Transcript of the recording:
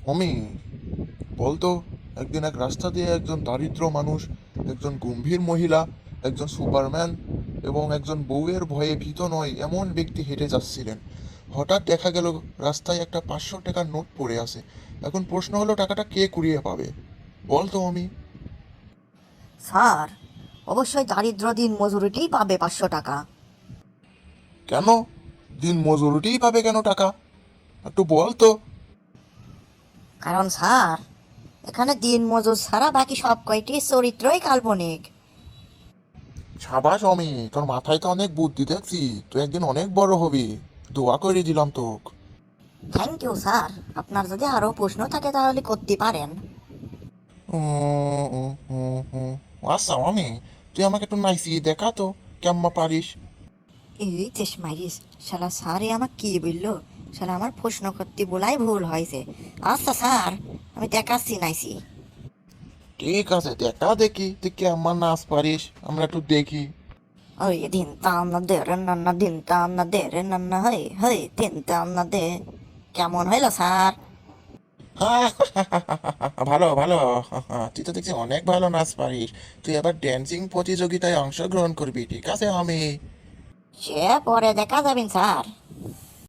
আমি বলতো, একদিন এক রাস্তা দিয়ে একজন দারিদ্র মানুষ, একজন গম্ভীর মহিলা, একজন সুপারম্যান এবং একজন বউয়ের ভয়ে ভীত নয় এমন ব্যক্তি হেঁটে যাচ্ছিলেন। হঠাৎ দেখা গেল রাস্তায় একটা 500 টাকার নোট পড়ে আছে। এখন প্রশ্ন হলো, টাকাটা কে কুড়িয়ে পাবে? বলতো আমি। স্যার, অবশ্যই দারিদ্র দিন মজুরিটিই পাবে 500 টাকা। কেন? দিন মজুরিটিই পাবে কেন টাকা? একটু বলতো। কারণ স্যার, এখানে দিন মজুর ছাড়া বাকি সব কয়টি চরিত্রই কাল্পনিক। সাবাস অমি, তোর মাথায় তো অনেক বুদ্ধি দেখছি। তুই একদিন অনেক বড় হবি। দোয়া করে দিলাম তোক। Thank you sir. আপনার যদি আরও প্রশ্ন থাকে তাহলে করতে পারেন। উম, উম, উম, উম। আচ্ছা অমি, তুই আমাকে একটু নাইসি দেখা তো, কেমন পারিস। এই চেস মারিস, শালা স্যারে আমার কি বললো? শালা আমার প্রশ্ন করতে বলাই ভুল হয়েছে। আচ্ছা স্যার, আমি দেখাচ্ছি নাইছি। ঠিক আছে, দেখা দেখি তুই কেমন নাচ পারিস, আমরা একটু দেখি। ওই দিন তাম না দে রে নান্না, দিন তাম না দে রে নান্না, হই হই দিন তাম না দে। কেমন হইলো স্যার? ভালো ভালো। তুই তো দেখছি অনেক ভালো নাচ পারিস। তুই এবার ড্যান্সিং প্রতিযোগিতায় অংশগ্রহণ করবি, ঠিক আছে আমি। সে পরে দেখা যাবেন স্যার।